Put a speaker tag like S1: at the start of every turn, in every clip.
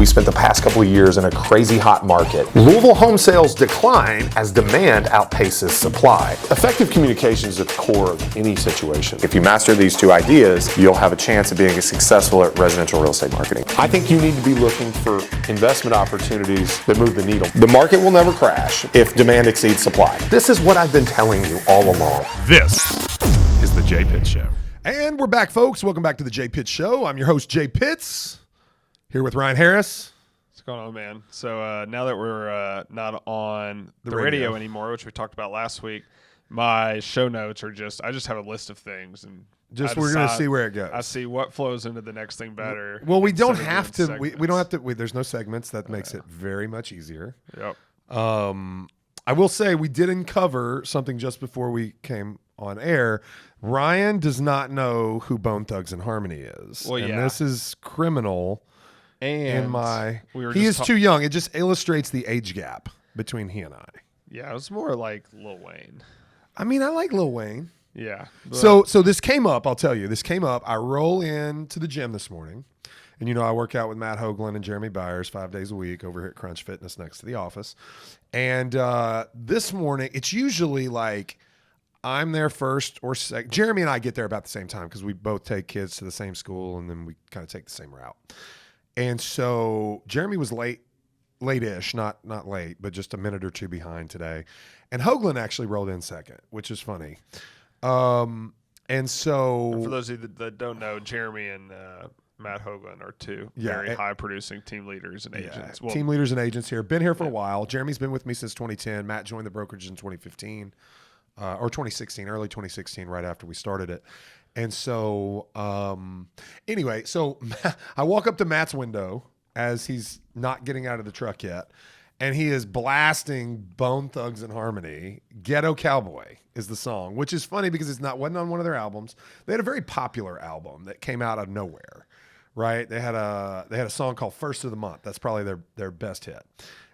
S1: we spent the past couple of years in a crazy hot market. Louisville home sales decline as demand outpaces supply. Effective communication is at the core of any situation. If you master these two ideas, you'll have a chance of being successful at residential real estate marketing. I think you need to be looking for investment opportunities that move the needle. The market will never crash if demand exceeds supply. This is what I've been telling you all along.
S2: This is the Jay Pitts Show.
S3: And we're back, folks. Welcome back to the Jay Pitts Show. I'm your host, Jay Pitts, here with Ryan Harris.
S4: What's going on, man? So now that we're not on the radio anymore, which we talked about last week, my show notes are I just have a list of things, and
S3: we're going to see where it goes.
S4: I see what flows into the next thing better.
S3: Well, we don't have to. We don't have to. There's no segments. That makes it very much easier.
S4: Yep.
S3: I will say we didn't cover something just before we came on air. Ryan does not know who Bone Thugs and Harmony is.
S4: Well,
S3: and this is criminal.
S4: And
S3: he is too young. It just illustrates the age gap between he and I.
S4: Yeah, it was more like Lil Wayne.
S3: I mean, I like Lil Wayne.
S4: Yeah.
S3: So this came up. I'll tell you, this came up. I roll into the gym this morning, and I work out with Matt Hoagland and Jeremy Byers 5 days a week over here at Crunch Fitness next to the office. And this morning, it's usually like I'm there first or second. Jeremy and I get there about the same time because we both take kids to the same school, and then we kind of take the same route. And so Jeremy was late-ish, not late, but just a minute or two behind today. And Hoagland actually rolled in second, which is funny. And so
S4: for those of you that don't know, Jeremy and Matt Hoagland are two very high-producing team leaders and agents.
S3: Well, team leaders and agents here. Been here for a while. Jeremy's been with me since 2010. Matt joined the brokerage in 2015 or 2016, early 2016, right after we started it. And so anyway, so I walk up to Matt's window as he's not getting out of the truck yet, and he is blasting Bone Thugs and Harmony. Ghetto Cowboy is the song, which is funny because wasn't on one of their albums. They had a very popular album that came out of nowhere, right? They had a song called First of the Month. That's probably their best hit.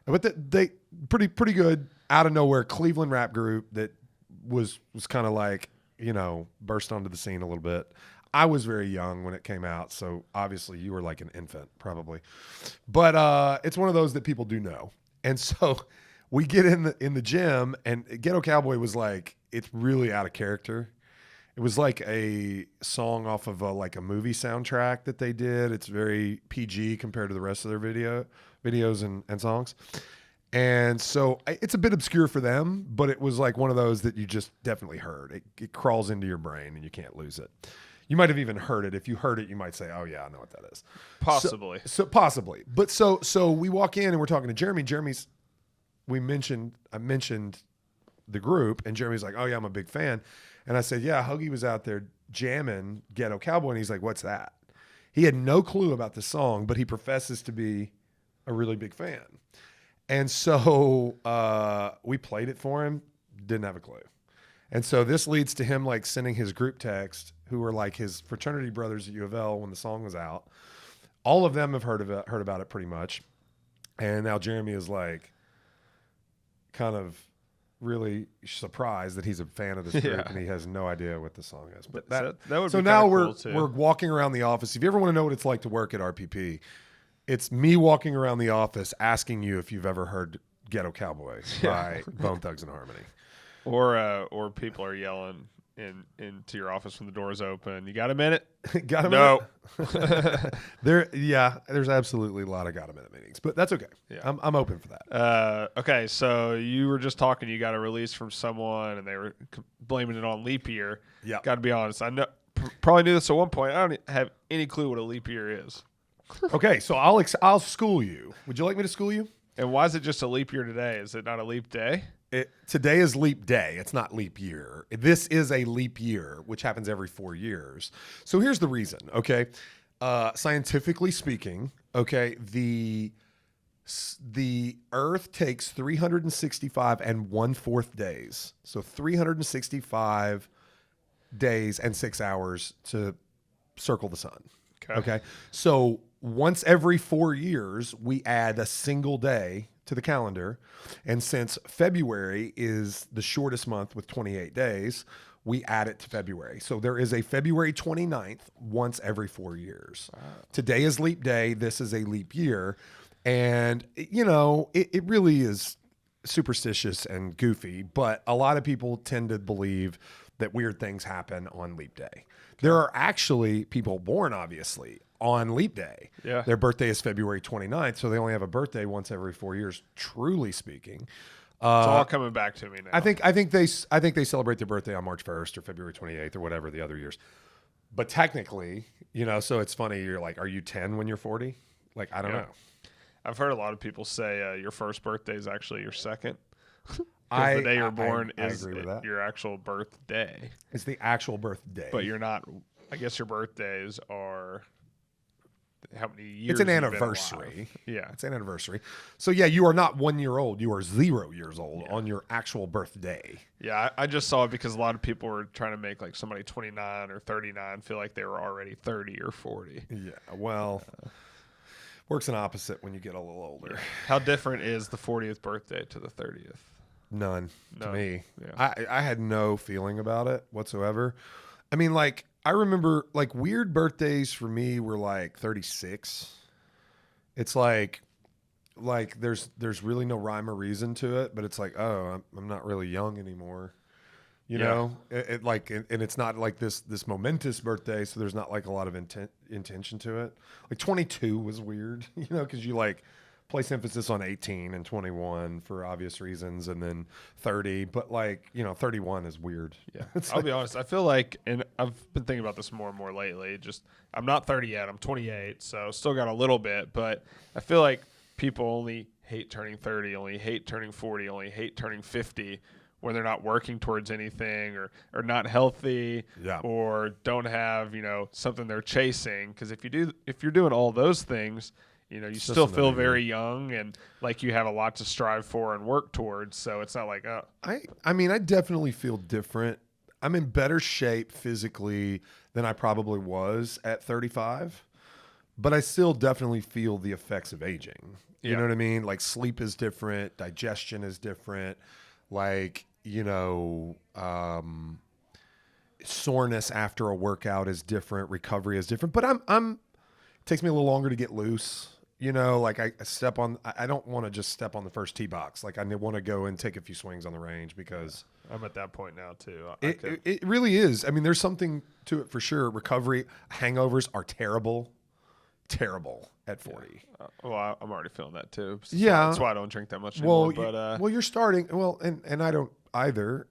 S3: But they pretty good out of nowhere Cleveland rap group that was kind of like, burst onto the scene a little bit. I was very young when it came out, so obviously you were like an infant probably. But it's one of those that people do know. And so we get in the gym, and Ghetto Cowboy was like, it's really out of character. It was like a song off of a movie soundtrack that they did. It's very PG compared to the rest of their videos and songs. And so it's a bit obscure for them, but it was like one of those that you just definitely heard. It crawls into your brain and you can't lose it. You might have even heard it. If you heard it, you might say, oh yeah, I know what that is.
S4: Possibly.
S3: So possibly. But so we walk in and we're talking to Jeremy. I mentioned the group, and Jeremy's like, oh yeah, I'm a big fan. And I said, yeah, Hoagie was out there jamming Ghetto Cowboy. And he's like, what's that? He had no clue about the song, but he professes to be a really big fan. And so we played it for him, didn't have a clue. And so this leads to him like sending his group text, who were like his fraternity brothers at U of L when the song was out. All of them have heard about it pretty much. And now Jeremy is like kind of really surprised that he's a fan of this group and he has no idea what the song is. But that would
S4: so
S3: be now
S4: cool too.
S3: We're walking around the office. If you ever want to know what it's like to work at RPP, it's me walking around the office asking you if you've ever heard Ghetto Cowboy by Bone Thugs and Harmony.
S4: Or people are yelling into your office when the door's open. You got a minute?
S3: Got a minute? There's absolutely a lot of got a minute meetings, but that's okay. Yeah. I'm open for that.
S4: Okay, so you were just talking. You got a release from someone, and they were blaming it on leap year.
S3: Yeah.
S4: Got to be honest. I know probably knew this at one point. I don't have any clue what a leap year is.
S3: Okay, so I'll school you. Would you like me to school you?
S4: And why is it just a leap year today? Is it not a leap day?
S3: Today is leap day. It's not leap year. This is a leap year, which happens every 4 years. So here's the reason, okay? Scientifically speaking, okay, the Earth takes 365 and 1/4 days. So 365 days and 6 hours to circle the sun. Okay. So once every 4 years, we add a single day to the calendar. And since February is the shortest month with 28 days, we add it to February. So there is a February 29th once every 4 years. Wow. Today is leap day. This is a leap year. And, it really is superstitious and goofy, but a lot of people tend to believe that weird things happen on leap day. There are actually people born, obviously, on leap day.
S4: Yeah.
S3: Their birthday is February 29th, so they only have a birthday once every 4 years, truly speaking.
S4: It's all coming back to me now.
S3: I think they celebrate their birthday on March 1st or February 28th or whatever the other years. But technically, so it's funny. You're like, are you 10 when you're 40? Like, I don't know.
S4: I've heard a lot of people say your first birthday is actually your second. Because the day you're born is your actual birthday.
S3: It's the actual birthday.
S4: But you're not. I guess your birthdays are. How many years?
S3: It's an anniversary.
S4: Yeah.
S3: It's an anniversary. So, yeah, you are not 1 year old. You are 0 years old on your actual birthday.
S4: Yeah, I just saw it because a lot of people were trying to make like somebody 29 or 39 feel like they were already 30 or 40.
S3: Yeah, well, works an opposite when you get a little older.
S4: Yeah. How different is the 40th birthday to the 30th?
S3: None to me.
S4: Yeah.
S3: I had no feeling about it whatsoever. I mean, like, I remember like weird birthdays for me were like 36. It's like there's really no rhyme or reason to it, but it's like, oh, I'm not really young anymore. You know, it like, and it's not like this momentous birthday, so there's not like a lot of intention to it. Like 22 was weird, because you like place emphasis on 18 and 21 for obvious reasons, and then 30. But like, 31 is weird.
S4: Yeah, I'll be honest. I feel like, and I've been thinking about this more and more lately. Just I'm not 30 yet. I'm 28, so still got a little bit. But I feel like people only hate turning 30, only hate turning 40, only hate turning 50 when they're not working towards anything or not healthy or don't have something they're chasing. Because if you're doing all those things, you still feel very young and like you have a lot to strive for and work towards. So it's not like, oh.
S3: I mean, I definitely feel different. I'm in better shape physically than I probably was at 35, but I still definitely feel the effects of aging. You know what I mean? Like sleep is different, digestion is different, like, soreness after a workout is different, recovery is different, but it takes me a little longer to get loose. Like I don't want to just step on the first tee box. Like I want to go and take a few swings on the range because
S4: I'm at that point now too.
S3: It really is. I mean, there's something to it for sure. Recovery, hangovers are terrible at 40.
S4: Well, I'm already feeling that too. So
S3: yeah.
S4: That's why I don't drink that much anymore.
S3: Well, you're starting. Well, and I don't either.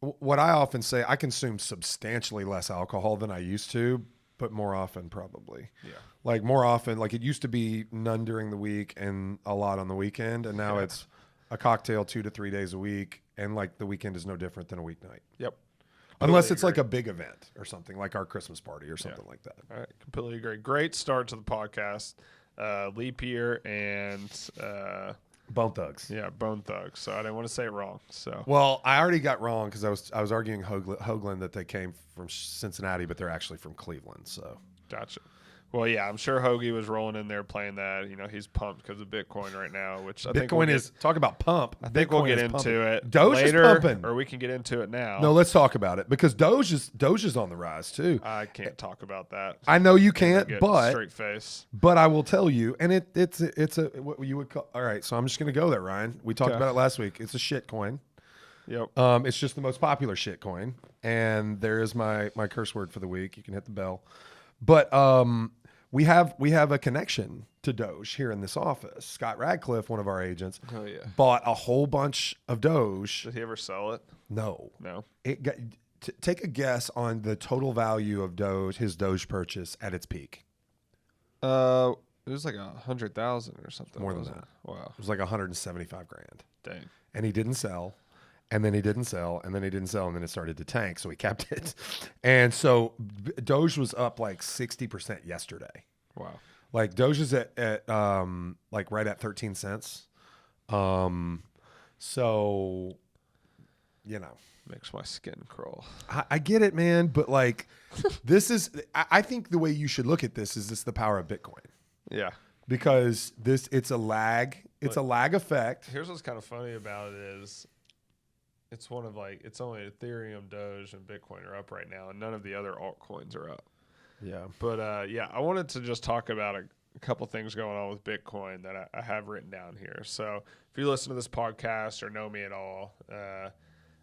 S3: What I often say, I consume substantially less alcohol than I used to, but more often probably. Yeah. Like more often, like it used to be none during the week and a lot on the weekend. And now it's a cocktail 2 to 3 days a week. And like the weekend is no different than a weeknight.
S4: Yep.
S3: Unless it's like a big event or something like our Christmas party or something like that.
S4: All right. Completely agree. Great start to the podcast. Leap year and
S3: Bone Thugs.
S4: Yeah, Bone Thugs. So I didn't want to say it wrong. So
S3: well, I already got wrong because I was arguing Hoagland that they came from Cincinnati, but they're actually from Cleveland. So
S4: gotcha. Well, yeah, I'm sure Hoagie was rolling in there playing that. He's pumped because of Bitcoin right now, which I think
S3: talk about pump.
S4: I think we'll get into it
S3: Doge
S4: later,
S3: is pumping,
S4: or we can get into it now.
S3: No, let's talk about it because Doge is on the rise too.
S4: I can't talk about that.
S3: I know you can't, but
S4: straight face.
S3: But I will tell you, and it's a what you would call. All right, so I'm just gonna go there, Ryan. We talked about it last week. It's a shit coin.
S4: Yep.
S3: It's just the most popular shit coin, and there is my curse word for the week. You can hit the bell, but we have a connection to Doge here in this office. Scott Radcliffe, one of our agents, bought a whole bunch of Doge.
S4: Did he ever sell it?
S3: No. Take a guess on the total value of his Doge purchase at its peak.
S4: It was like 100,000 or something.
S3: More than that.
S4: Wow.
S3: It was like 175 grand.
S4: Dang.
S3: And he didn't sell. And then he didn't sell, and then he didn't sell, and then it started to tank, so he kept it. And so Doge was up like 60% yesterday.
S4: Wow.
S3: Like Doge is at like right at 13 cents. So,
S4: makes my skin crawl.
S3: I get it, man, but like I think the way you should look at this is the power of Bitcoin.
S4: Yeah.
S3: Because it's a lag effect.
S4: Here's what's kind of funny about it is it's only Ethereum, Doge, and Bitcoin are up right now, and none of the other altcoins are up.
S3: Yeah.
S4: But I wanted to just talk about a couple things going on with Bitcoin that I have written down here. So if you listen to this podcast or know me at all,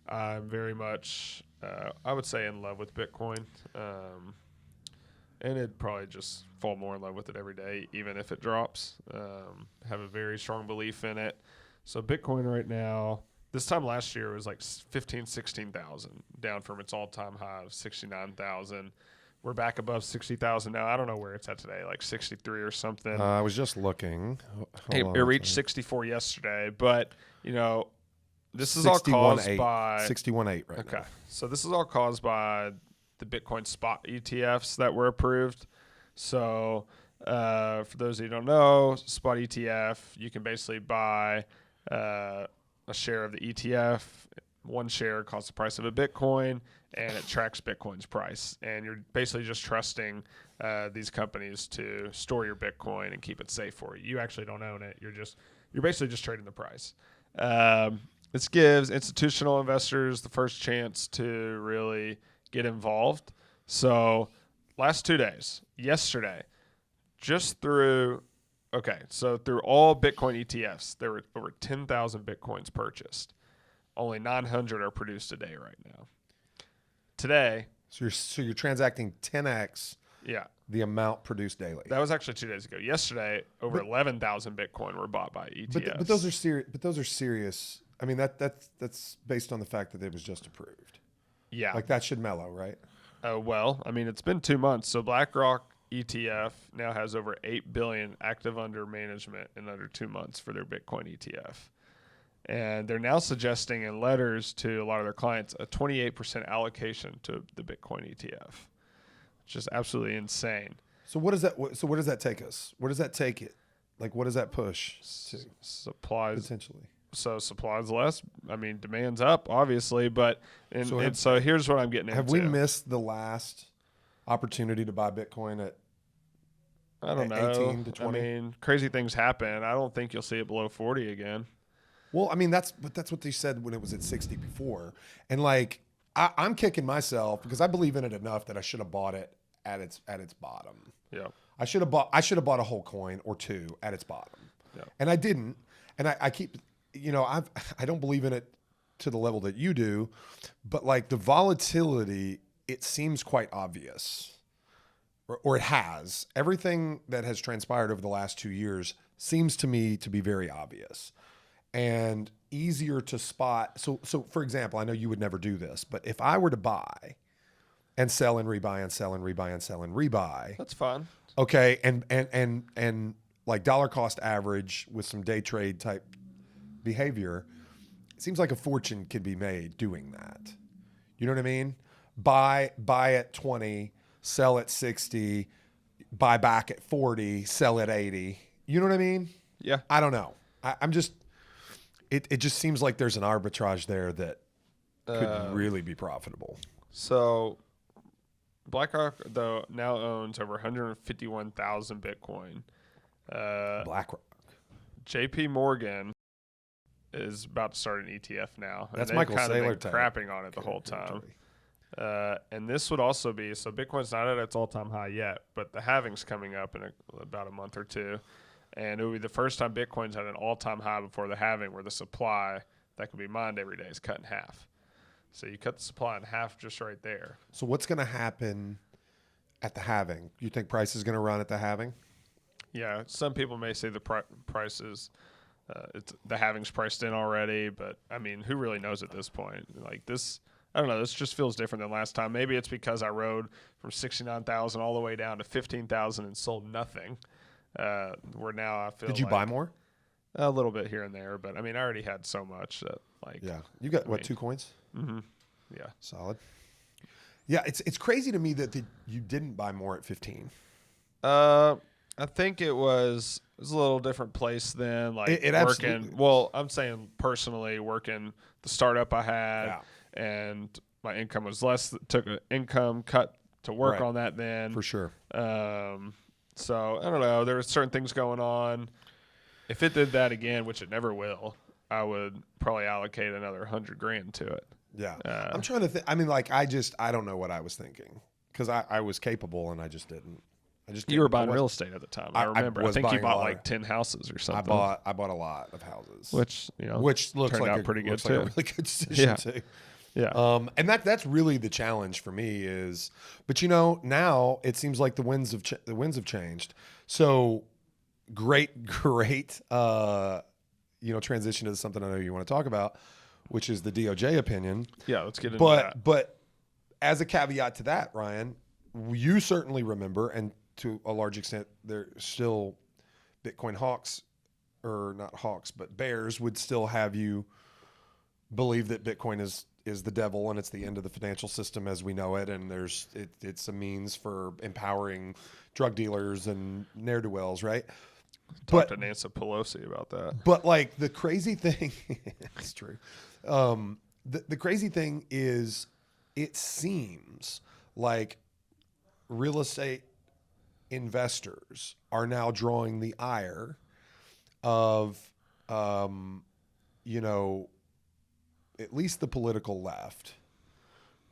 S4: I'm very much, I would say, in love with Bitcoin. And it'd probably just fall more in love with it every day, even if it drops. Have a very strong belief in it. So Bitcoin right now, this time last year, was like 16,000, down from its all-time high of 69,000. We're back above 60,000 now. I don't know where it's at today, like 63 or something.
S3: I was just looking.
S4: It reached 64 yesterday, but, this is all caused by
S3: 61.8 right now.
S4: Okay. So this is all caused by the Bitcoin spot ETFs that were approved. So for those of you who don't know, spot ETF, you can basically buy a share of the ETF. One share costs the price of a Bitcoin, and it tracks Bitcoin's price. And you're basically just trusting these companies to store your Bitcoin and keep it safe for you. You actually don't own it. You're basically just trading the price. This gives institutional investors the first chance to really get involved. So last 2 days, yesterday, through all Bitcoin ETFs, there were over 10,000 Bitcoins purchased. Only 900 are produced a day right now. Today.
S3: So you're transacting 10x the amount produced daily.
S4: That was actually 2 days ago. Yesterday, over 11,000 Bitcoin were bought by ETFs.
S3: But those are serious. But those are serious. I mean, that's based on the fact that it was just approved.
S4: Yeah.
S3: Like that should mellow, right?
S4: Well, I mean, it's been 2 months. So BlackRock ETF now has over 8 billion active under management in under 2 months for their Bitcoin ETF. And they're now suggesting in letters to a lot of their clients a 28% allocation to the Bitcoin ETF, which is absolutely insane.
S3: So what does that? So where does that take us? Where does that take it? Like, what does that push to
S4: Supplies
S3: potentially?
S4: So supply's less. I mean, demand's up, obviously, but so here's what I'm getting into.
S3: Have we missed the last opportunity to buy Bitcoin at?
S4: I don't know.
S3: 18 to 20?
S4: I mean, crazy things happen. I don't think you'll see it below 40 again.
S3: Well, I mean, that's what they said when it was at 60 before. And like, I'm kicking myself because I believe in it enough that I should have bought it at its bottom.
S4: Yeah.
S3: I should have bought a whole coin or two at its bottom.
S4: Yeah.
S3: And I didn't. And I keep, I don't believe in it to the level that you do, but like the volatility, it seems quite obvious. Or it has. Everything that has transpired over the last 2 years seems to me to be very obvious and easier to spot. So for example, I know you would never do this, but if I were to buy and sell and rebuy and sell and rebuy and sell and rebuy,
S4: that's fine.
S3: Okay, and like dollar cost average with some day trade type behavior, it seems like a fortune could be made doing that. You know what I mean? Buy at 20, sell at 60, buy back at 40, sell at 80. You know what I mean?
S4: Yeah.
S3: I don't know. I'm just, it just seems like there's an arbitrage there that could really be profitable.
S4: So BlackRock, though, now owns over 151,000 Bitcoin.
S3: BlackRock.
S4: JP Morgan is about to start an ETF now.
S3: That's
S4: and
S3: Michael
S4: kind
S3: Saylor
S4: of been crapping on it the whole time. And this would also be, so Bitcoin's not at its all-time high yet, but the halving's coming up in about a month or two. And it would be the first time Bitcoin's had an all-time high before the halving, where the supply that could be mined every day is cut in half. So you cut the supply in half just right there.
S3: So what's going to happen at the halving? You think price is going to run at the halving?
S4: Yeah, some people may say the price is the halving's priced in already, but I mean, who really knows at this point? Like this, I don't know. This just feels different than last time. Maybe it's because I rode from 69,000 all the way down to 15,000 and sold nothing. Where now I feel.
S3: Did you buy more?
S4: A little bit here and there, but I mean, I already had so much that
S3: Yeah, you got what, 2 coins?
S4: Mm-hmm. Yeah,
S3: solid. Yeah, it's crazy to me that you didn't buy more at 15.
S4: I think it was a little different place then. Like
S3: it
S4: working.
S3: Absolutely.
S4: Well, I'm saying personally, working the startup I had, and my income was less. Took an income cut to work on that then.
S3: For sure.
S4: So I don't know. There were certain things going on. If it did that again, which it never will, I would probably allocate another $100,000 to it.
S3: Yeah. I'm trying to think. I mean, like, I don't know what I was thinking because I was capable and I just didn't.
S4: You were buying real estate at the time. I remember. I think you bought like 10 houses or something.
S3: I bought a lot of houses,
S4: which
S3: looks
S4: turned
S3: like
S4: out pretty good too.
S3: Like a really good decision too.
S4: Yeah.
S3: And that's really the challenge for me is, but now it seems like the winds have changed. So great, transition to something I know you want to talk about, which is the DOJ opinion.
S4: Yeah, let's get into that.
S3: But as a caveat to that, Ryan, you certainly remember, and to a large extent, there's still Bitcoin hawks, or not hawks, but bears would still have you believe that Bitcoin is the devil and it's the end of the financial system as we know it, and it's a means for empowering drug dealers and ne'er-do-wells, right?
S4: Talk to Nancy Pelosi about that.
S3: But like the crazy thing, it's true. The crazy thing is, it seems like real estate investors are now drawing the ire of, at least the political left,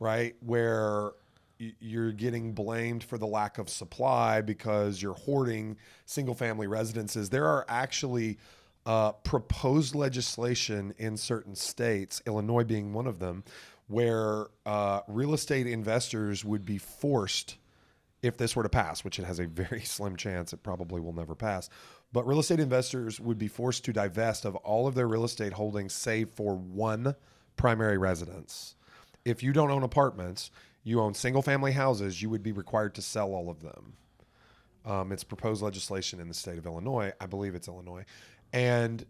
S3: right? Where you're getting blamed for the lack of supply because you're hoarding single family residences. There are actually proposed legislation in certain states, Illinois being one of them, where real estate investors would be forced, if this were to pass, which it has a very slim chance, it probably will never pass, but real estate investors would be forced to divest of all of their real estate holdings save for one primary residence. If you don't own apartments, you own single family houses, you would be required to sell all of them. It's proposed legislation in the state of Illinois. I believe it's Illinois. And,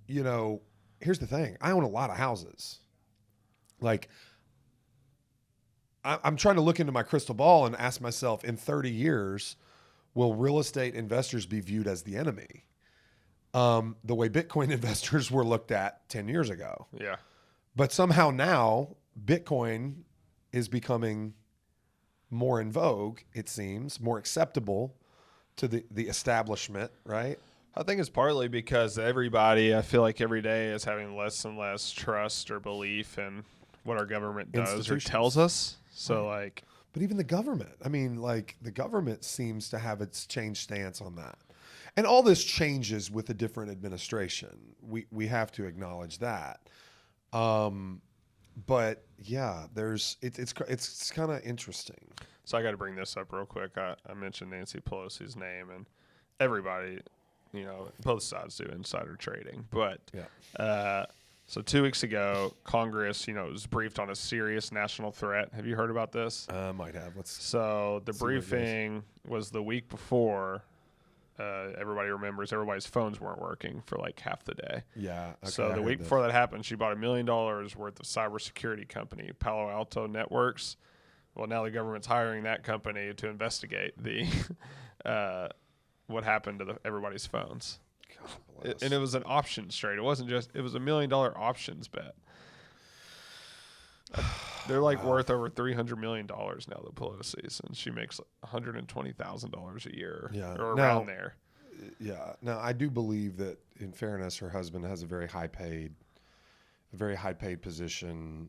S3: here's the thing. I own a lot of houses. Like, I'm trying to look into my crystal ball and ask myself, in 30 years, will real estate investors be viewed as the enemy? The way Bitcoin investors were looked at 10 years ago.
S4: Yeah.
S3: But somehow now, Bitcoin is becoming more in vogue, it seems, more acceptable to the establishment, right?
S4: I think it's partly because everybody, I feel like every day, is having less and less trust or belief in what our government does or tells us. So,
S3: but even the government, the government seems to have its changed stance on that. And all this changes with a different administration. We have to acknowledge that. But yeah, it's kind of interesting.
S4: So I got to bring this up real quick. I mentioned Nancy Pelosi's name, and everybody, both sides do insider trading. But so 2 weeks ago, Congress, was briefed on a serious national threat. Have you heard about this?
S3: Might have.
S4: So the briefing was the week before. Everybody remembers everybody's phones weren't working for like half the day.
S3: Yeah. Okay,
S4: so the week before that happened, she bought $1 million worth of cybersecurity company, Palo Alto Networks. Well, now the government's hiring that company to investigate the what happened to everybody's phones. And it was an options trade. It wasn't just. It was $1 million options bet. They're worth over $300 million now, the Pelosi's, and she makes $120,000 a year, or around there.
S3: Yeah. Now, I do believe that, in fairness, her husband has a very high paid position,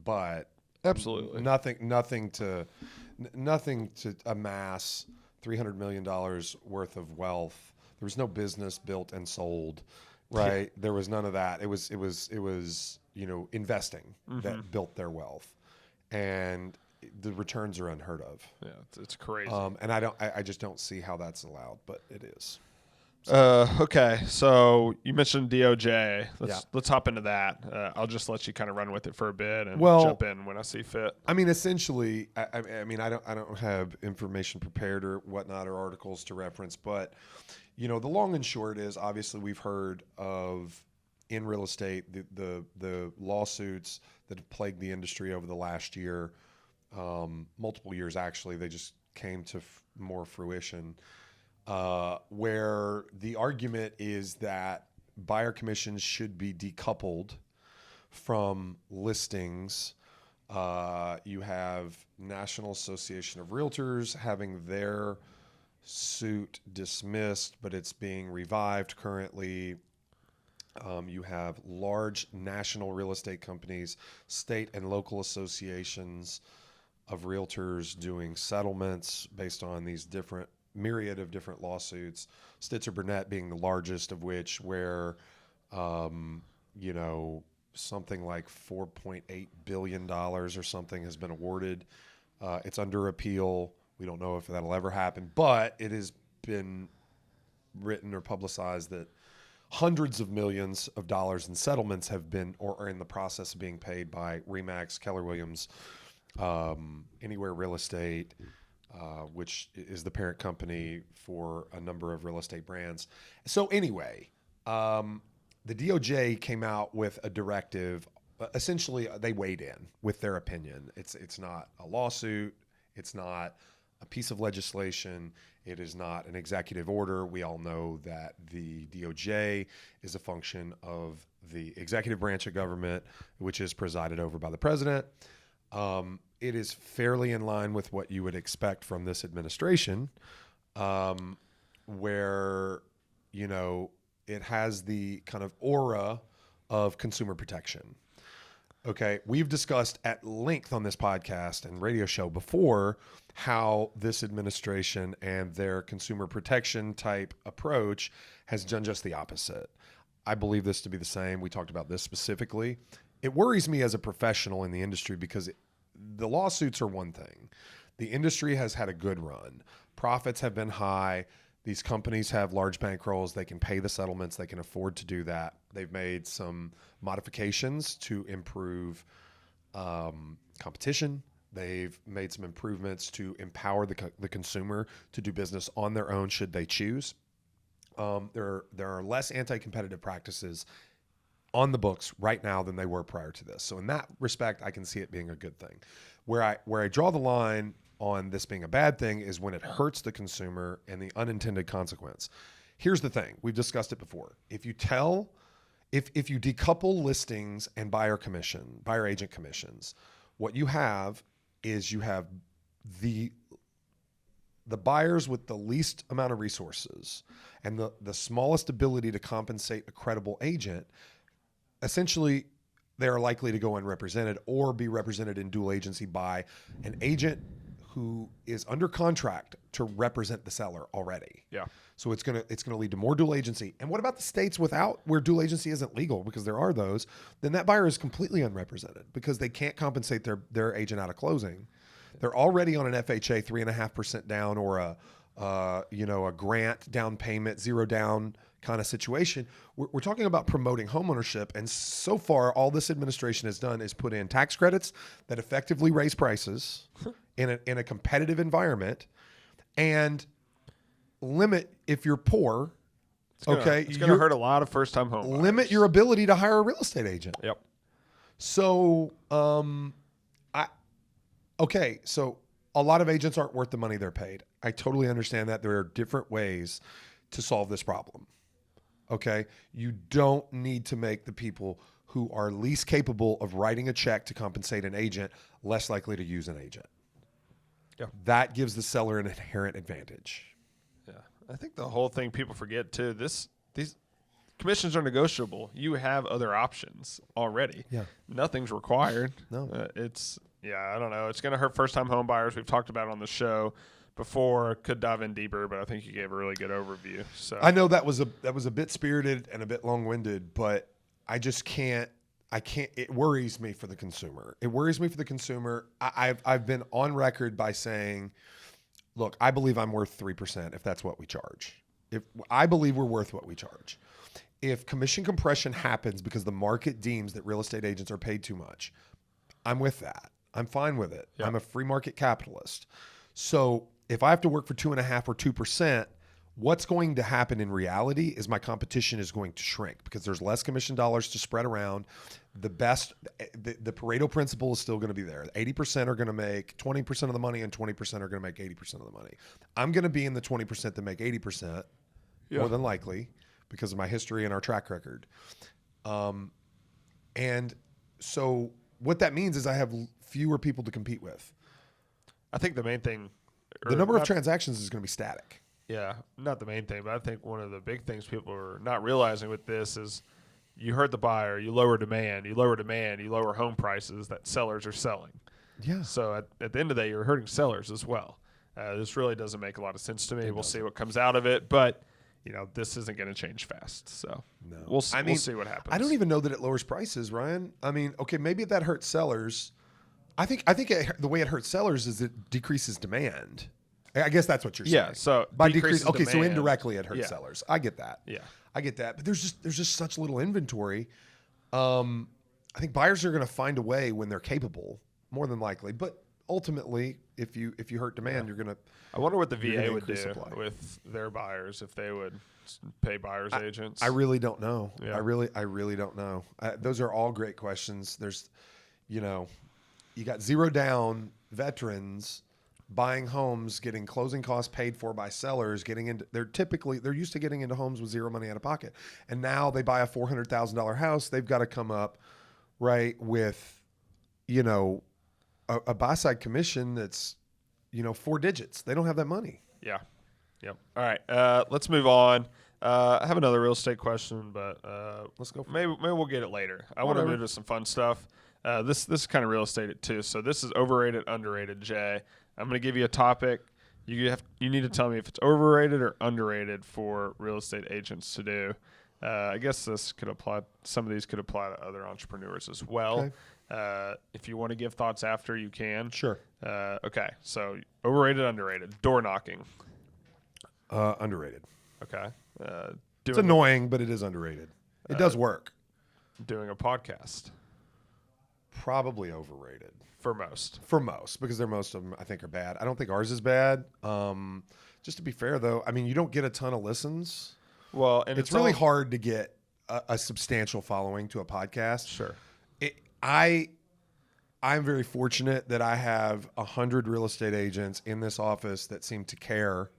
S3: but
S4: absolutely
S3: nothing to amass $300 million worth of wealth. There was no business built and sold, right? Yeah. There was none of that. It was investing that built their wealth, and the returns are unheard of.
S4: Yeah, it's crazy.
S3: And I just don't see how that's allowed, but it is.
S4: Okay, so you mentioned DOJ. Let's hop into that. I'll just let you kind of run with it for a bit and jump in when I see fit.
S3: Essentially, I don't have information prepared or whatnot or articles to reference, but the long and short is, obviously we've heard of, in real estate, the lawsuits that have plagued the industry over the last year, multiple years actually. They just came to more fruition, where the argument is that buyer commissions should be decoupled from listings. You have National Association of Realtors having their suit dismissed, but it's being revived currently. You have large national real estate companies, state and local associations of realtors doing settlements based on these different myriad of different lawsuits. Stitzer Burnett being the largest of which, where you know, something like $4.8 billion or something has been awarded. It's under appeal. We don't know if that'll ever happen, but it has been written or publicized that hundreds of millions of dollars in settlements have been or are in the process of being paid by Remax, Keller Williams, Anywhere Real Estate, which is the parent company for a number of real estate brands. So anyway, the DOJ came out with a directive. Essentially, they weighed in with their opinion. It's not a lawsuit. It's not a piece of legislation. It is not an executive order. We all know that the DOJ is a function of the executive branch of government, which is presided over by the president. It is fairly in line with what you would expect from this administration, where, you know, it has the kind of aura of consumer protection. Okay, we've discussed at length on this podcast and radio show before how this administration and their consumer protection type approach has done just the opposite. I believe this to be the same. We talked about this specifically. It worries me as a professional in the industry because the lawsuits are one thing. The industry has had a good run. Profits have been high. These companies have large bankrolls. They can pay the settlements. They can afford to do that. They've made some modifications to improve competition. They've made some improvements to empower the consumer to do business on their own should they choose. There are less anti-competitive practices on the books right now than they were prior to this. So in that respect, I can see it being a good thing. Where I draw the line on this being a bad thing is when it hurts the consumer and the unintended consequence. Here's the thing. We've discussed it before. If you decouple listings and buyer agent commissions, what you have is you have the buyers with the least amount of resources and the smallest ability to compensate a credible agent. Essentially, they are likely to go unrepresented or be represented in dual agency by an agent who is under contract to represent the seller already.
S4: Yeah.
S3: So it's gonna lead to more dual agency. And what about the states where dual agency isn't legal, because there are those? Then that buyer is completely unrepresented because they can't compensate their agent out of closing. They're already on an FHA 3.5% down or a grant down payment, zero down kind of situation. We're talking about promoting homeownership, and so far all this administration has done is put in tax credits that effectively raise prices in a competitive environment and limit if you're poor.
S4: It's going to hurt a lot of first-time home buyers.
S3: Limit your ability to hire a real estate agent.
S4: Yep.
S3: So, so a lot of agents aren't worth the money they're paid. I totally understand that. There are different ways to solve this problem. Okay? You don't need to make the people who are least capable of writing a check to compensate an agent less likely to use an agent.
S4: Yeah.
S3: That gives the seller an inherent advantage.
S4: Yeah. I think the whole thing people forget too, these commissions are negotiable. You have other options already.
S3: Yeah.
S4: Nothing's required.
S3: No.
S4: I don't know. It's going to hurt first-time home buyers. We've talked about it on the show before. Could dive in deeper, but I think you gave a really good overview. So
S3: I know that was a bit spirited and a bit long-winded, but I just can't. It worries me for the consumer. It worries me for the consumer. I've been on record by saying, look, I believe I'm worth 3% if that's what we charge. If I believe we're worth what we charge. If commission compression happens because the market deems that real estate agents are paid too much, I'm with that. I'm fine with it.
S4: Yep.
S3: I'm a free market capitalist. So if I have to work for 2.5% or 2%, what's going to happen in reality is my competition is going to shrink because there's less commission dollars to spread around. The Pareto principle is still going to be there. 80% are going to make 20% of the money and 20% are going to make 80% of the money. I'm going to be in the 20% that make 80%, more than likely, because of my history and our track record. And so what that means is I have fewer people to compete with.
S4: I think the main thing,
S3: The number of transactions is going to be static.
S4: Yeah, not the main thing, but I think one of the big things people are not realizing with this is you hurt the buyer, you lower demand, you lower home prices that sellers are selling.
S3: Yeah.
S4: So at the end of the day, you're hurting sellers as well. This really doesn't make a lot of sense to me. We'll see what comes out of it, but this isn't going to change fast. So we'll see what happens.
S3: I don't even know that it lowers prices, Ryan. I mean, okay, maybe that hurts sellers. I think the way it hurts sellers is it decreases demand. I guess that's what you're saying.
S4: Yeah. So
S3: by
S4: decreases
S3: decrease, okay, so
S4: demand.
S3: indirectly it hurts
S4: Yeah.
S3: sellers. I get that.
S4: Yeah.
S3: I get that. But there's just such little inventory. I think buyers are going to find a way when they're capable, more than likely. But ultimately, if you hurt demand, you're going to.
S4: I wonder what the
S3: You're
S4: VA
S3: gonna
S4: would do
S3: increase supply.
S4: with their buyers if they would pay buyers agents.
S3: I really don't know.
S4: Yeah.
S3: I really don't know. Those are all great questions. There's, you got zero down veterans buying homes, getting closing costs paid for by sellers, they're used to getting into homes with zero money out of pocket. And now they buy a $400,000 house. They've got to come up right with, a buy side commission that's, 4 digits. They don't have that money.
S4: Yeah. Yep. All right. Let's move on. I have another real estate question, but
S3: Let's go for
S4: maybe we'll get it later. I want to
S3: Whatever.
S4: move to some fun stuff. This is kind of real estate too. So this is overrated, underrated. Jay, I'm going to give you a topic. You need to tell me if it's overrated or underrated for real estate agents to do. I guess this could apply. Some of these could apply to other entrepreneurs as well.
S3: Okay.
S4: If you want to give thoughts after, you can.
S3: Sure.
S4: Okay. So overrated, underrated. Door knocking.
S3: Underrated.
S4: Okay.
S3: It's annoying, but it is underrated. It does work.
S4: Doing a podcast
S3: Probably overrated.
S4: for most.
S3: For most, because most of them I think are bad. I don't think ours is bad. Just to be fair, though, I mean, you don't get a ton of listens.
S4: Well, and
S3: It's really hard to get a substantial following to a podcast.
S4: Sure.
S3: I'm very fortunate that I have 100 real estate agents in this office that seem to care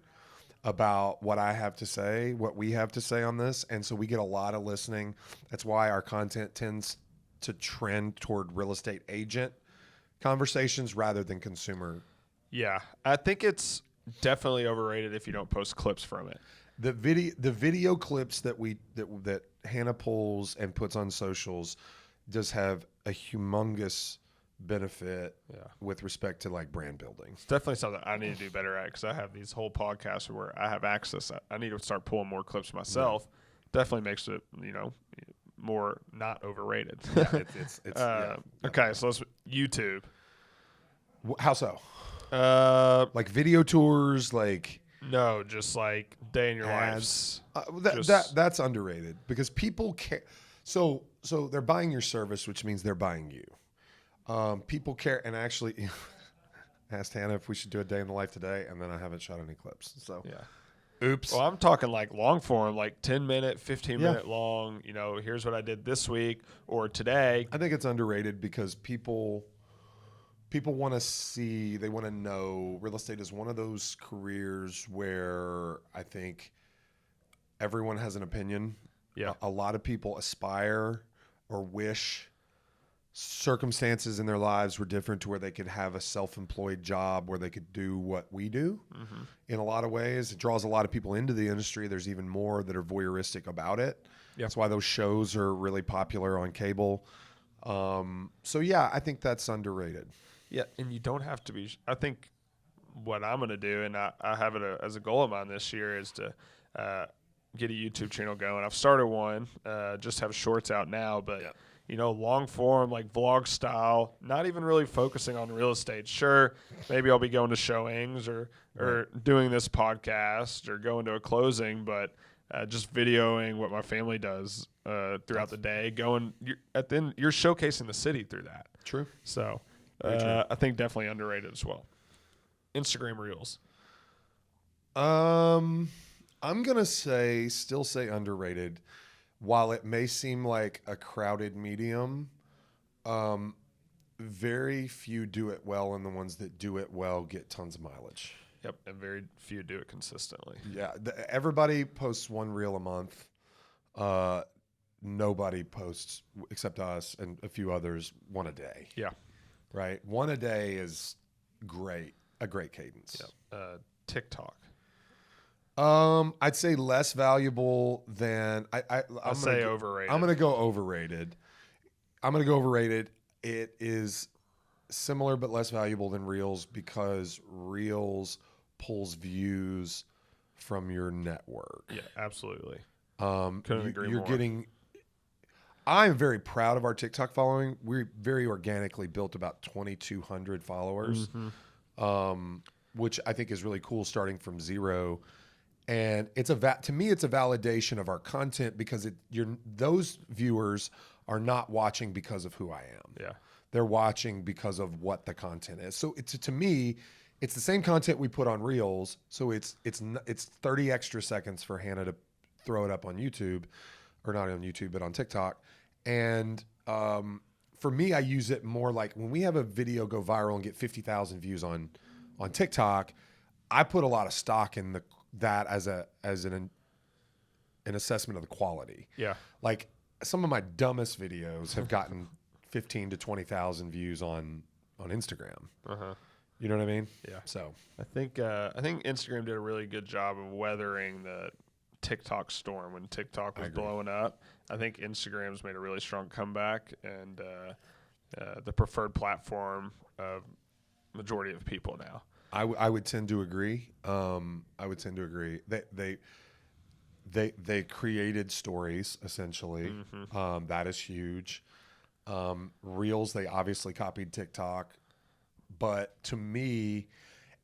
S3: about what I have to say, what we have to say on this. And so we get a lot of listening. That's why our content tends to trend toward real estate agent conversations rather than consumer.
S4: Yeah, I think it's definitely overrated if you don't post clips from it.
S3: The video clips that that Hannah pulls and puts on socials does have a humongous benefit with respect to like brand building.
S4: It's definitely something I need to do better at because I have these whole podcasts where I have access. I need to start pulling more clips myself. Definitely makes it, more not overrated.
S3: It's
S4: Okay, so let's YouTube.
S3: How so?
S4: Like
S3: video tours, like
S4: no, just like day in your
S3: ads.
S4: lives.
S3: That's underrated because people care. So they're buying your service, which means they're buying you. People care, and actually asked Hannah if we should do a day in the life today, and then I haven't shot any clips. So oops.
S4: Well, I'm talking like long form, like 10-minute, 15-minute long. Here's what I did this week or today.
S3: I think it's underrated because people want to see, they want to know. Real estate is one of those careers where I think everyone has an opinion.
S4: Yeah.
S3: A lot of people aspire or wish circumstances in their lives were different to where they could have a self-employed job where they could do what we do. Mm-hmm. In a lot of ways, it draws a lot of people into the industry. There's even more that are voyeuristic about it. Yep. That's why those shows are really popular on cable. I think that's underrated.
S4: Yeah, and you don't have to be. I think what I'm going to do, and I have it as a goal of mine this year, is to get a YouTube channel going. I've started one, just have shorts out now, but long form, like vlog style, not even really focusing on real estate. Sure, maybe I'll be going to showings or doing this podcast or going to a closing, but just videoing what my family does throughout the day. At the end, you're showcasing the city through that.
S3: True.
S4: So I think definitely underrated as well. Instagram Reels.
S3: I'm going to still say underrated. While it may seem like a crowded medium, very few do it well, and the ones that do it well get tons of mileage.
S4: Yep, and very few do it consistently.
S3: Yeah, everybody posts one reel a month. Nobody posts, except us and a few others, one a day.
S4: Yeah.
S3: Right? One a day is great, a great cadence.
S4: Yep. TikTok.
S3: I'd say less valuable than
S4: I'll say overrated.
S3: I'm gonna go overrated. It is similar but less valuable than Reels because Reels pulls views from your network.
S4: Yeah, absolutely. Couldn't agree
S3: You're
S4: more.
S3: getting. I'm very proud of our TikTok following. We very organically built about 2,200 followers, which I think is really cool, starting from zero. And it's to me, it's a validation of our content because those viewers are not watching because of who I am.
S4: Yeah.
S3: They're watching because of what the content is. So to me, it's the same content we put on Reels. So it's 30 extra seconds for Hannah to throw it up on YouTube, or not on YouTube, but on TikTok. And for me, I use it more like when we have a video go viral and get 50,000 views on TikTok, I put a lot of stock in that as an assessment of the quality.
S4: Yeah.
S3: Like some of my dumbest videos have gotten 15 to 20,000 views on Instagram. You know what I mean?
S4: Yeah.
S3: So
S4: I think Instagram did a really good job of weathering the TikTok storm when TikTok was blowing up. I think Instagram's made a really strong comeback and the preferred platform of majority of people now.
S3: I would tend to agree. They created stories essentially. That is huge. Reels, they obviously copied TikTok, but to me,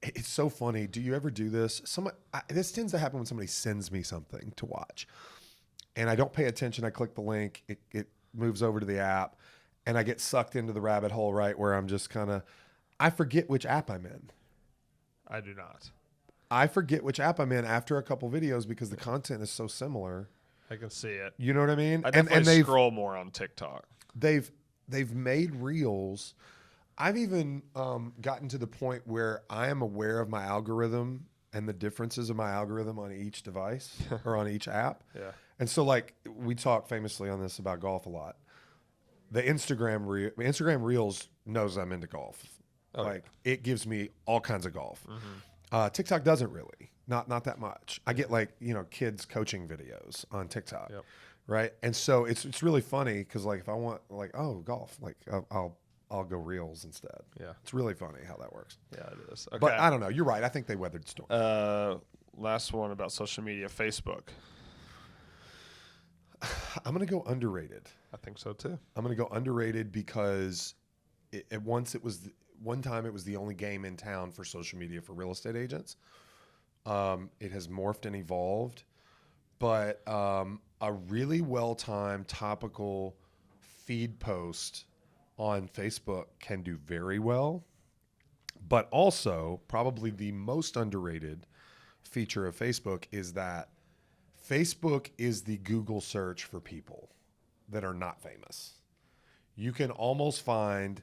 S3: it's so funny. Do you ever do this? This tends to happen when somebody sends me something to watch, and I don't pay attention. I click the link. It moves over to the app, and I get sucked into the rabbit hole, right, where I'm just I forget which app I'm in.
S4: I do not.
S3: I forget which app I'm in after a couple videos because the content is so similar.
S4: I can see it.
S3: You know what I mean?
S4: I definitely scroll more on TikTok.
S3: They've made Reels. I've even gotten to the point where I am aware of my algorithm and the differences of my algorithm on each device or on each app.
S4: Yeah.
S3: And so, like, we talk famously on this about golf a lot. The Instagram Reels knows I'm into golf. Like, it gives me all kinds of golf. TikTok doesn't really, not that much. I get kids coaching videos on TikTok, right? And so it's really funny because if I want golf, I'll go Reels instead.
S4: Yeah,
S3: it's really funny how that works.
S4: Yeah, it is. Okay.
S3: But I don't know. You're right. I think they weathered the storm.
S4: Last one about social media, Facebook.
S3: I'm gonna go underrated.
S4: I think so too.
S3: I'm gonna go underrated because one time it was the only game in town for social media for real estate agents. It has morphed and evolved, but a really well-timed topical feed post on Facebook can do very well. But also, probably the most underrated feature of Facebook is that Facebook is the Google search for people that are not famous. You can almost find...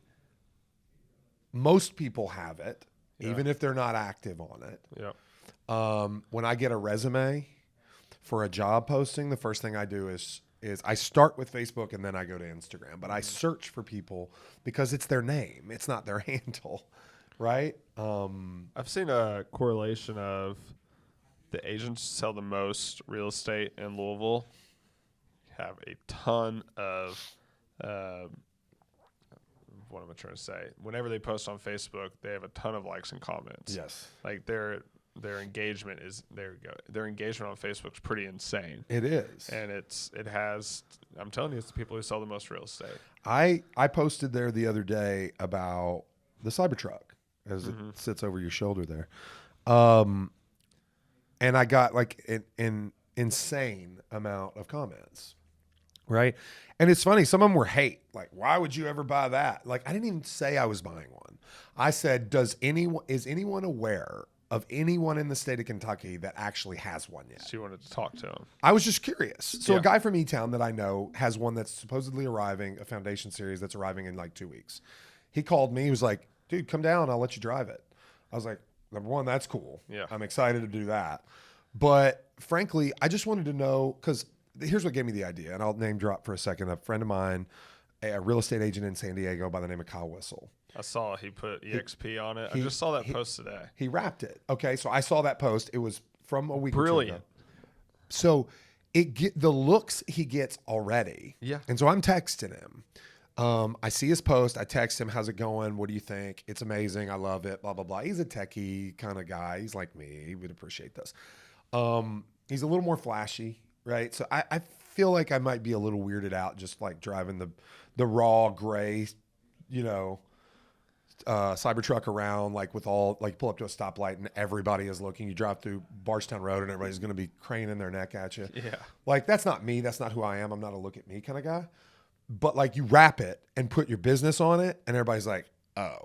S3: Most people have it, even if they're not active on it.
S4: Yeah.
S3: When I get a resume for a job posting, the first thing I do is I start with Facebook and then I go to Instagram. But I search for people because it's their name. It's not their handle, right?
S4: I've seen a correlation of the agents who sell the most real estate in Louisville have a ton of what am I trying to say? Whenever they post on Facebook, they have a ton of likes and comments.
S3: Yes.
S4: Like their engagement is, there you go. Their engagement on Facebook is pretty insane.
S3: It is.
S4: And it has, I'm telling you, it's the people who sell the most real estate.
S3: I posted there the other day about the Cybertruck as it sits over your shoulder there. And I got an insane amount of comments. Right. And it's funny. Some of them were hate. Like, why would you ever buy that? Like, I didn't even say I was buying one. I said, is anyone aware of anyone in the state of Kentucky that actually has one yet?
S4: So you wanted to talk to them.
S3: I was just curious. So
S4: Yeah.
S3: a guy from E-Town that I know has one that's supposedly arriving, a foundation series that's arriving in 2 weeks. He called me. He was like, dude, come down. I'll let you drive it. I was like, number one, that's cool.
S4: Yeah.
S3: I'm excited to do that. But frankly, I just wanted to know, because here's what gave me the idea, and I'll name drop for a second. A friend of mine, a real estate agent in San Diego by the name of Kyle Whistle.
S4: I saw he put EXP on it. I just saw that post today.
S3: He wrapped it. Okay, so I saw that post. It was from a week or two
S4: Brilliant.
S3: ago. So the looks he gets already.
S4: Yeah.
S3: And so I'm texting him. I see his post. I text him, how's it going? What do you think? It's amazing. I love it. Blah, blah, blah. He's a techie kind of guy. He's like me. He would appreciate this. He's a little more flashy, right? So I feel like I might be a little weirded out just like driving the raw gray, Cybertruck around, like with all, like pull up to a stoplight and everybody is looking. You drive through Barstown Road and everybody's going to be craning their neck at you.
S4: Yeah.
S3: Like that's not me. That's not who I am. I'm not a look at me kind of guy. But like you wrap it and put your business on it and everybody's like, oh.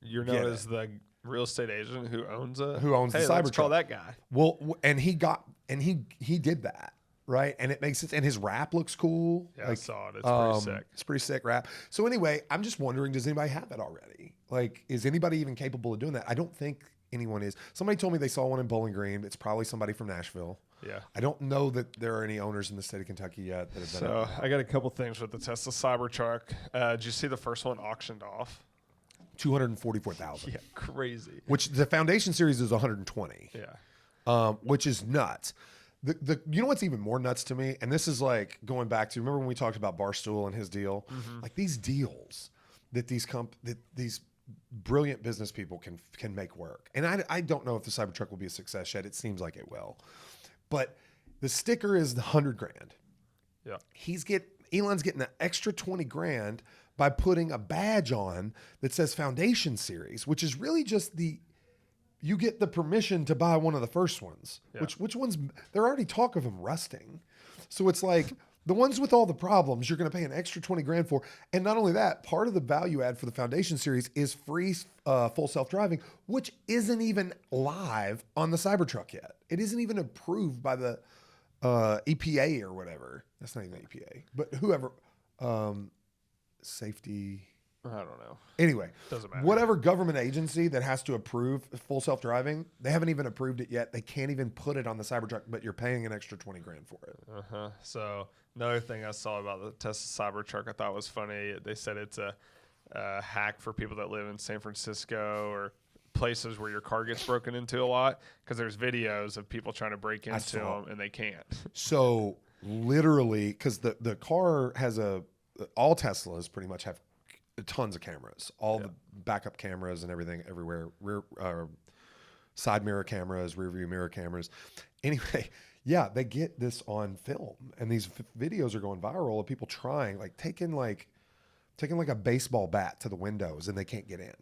S4: You're known as the real estate agent who owns it.
S3: Who owns the
S4: Let's call
S3: Cybertruck.
S4: that guy.
S3: Well, and he did that, right? And it makes sense. And his rap looks cool.
S4: Yeah, I saw it. It's pretty sick.
S3: It's pretty sick rap. So anyway, I'm just wondering, does anybody have that already? Like, is anybody even capable of doing that? I don't think anyone is. Somebody told me they saw one in Bowling Green. It's probably somebody from Nashville.
S4: Yeah.
S3: I don't know that there are any owners in the state of Kentucky yet that have done
S4: So
S3: it.
S4: I got a couple things with the Tesla Cybertruck. Did you see the first one auctioned off?
S3: 244,000.
S4: Yeah, crazy.
S3: Which the Foundation Series is 120.
S4: Yeah.
S3: Which is nuts. You know what's even more nuts to me? And this is like going back to, remember when we talked about Barstool and his deal? Like these deals that these brilliant business people can make work. And I don't know if the Cybertruck will be a success yet. It seems like it will. But the sticker is the $100,000.
S4: Yeah.
S3: Elon's getting an extra 20 grand by putting a badge on that says Foundation Series, which is really just you get the permission to buy one of the first ones.
S4: Yeah.
S3: Which ones, there already talk of them rusting. So it's like the ones with all the problems you're going to pay an extra 20 grand for. And not only that, part of the value add for the Foundation Series is free full self-driving, which isn't even live on the Cybertruck yet. It isn't even approved by the EPA or whatever. That's not even EPA, but whoever, safety.
S4: I don't know.
S3: Anyway,
S4: Doesn't matter.
S3: whatever government agency that has to approve full self-driving, they haven't even approved it yet. They can't even put it on the Cybertruck, but you're paying an extra 20 grand for it.
S4: So another thing I saw about the Tesla Cybertruck I thought was funny. They said it's a hack for people that live in San Francisco or places where your car gets broken into a lot, because there's videos of people trying to break into them and they can't.
S3: So literally, because the car has all Teslas pretty much have tons of cameras, all the backup cameras and everything everywhere, side mirror cameras, rear view mirror cameras. Anyway, yeah, they get this on film, and these videos are going viral of people trying, like taking like a baseball bat to the windows, and they can't get in.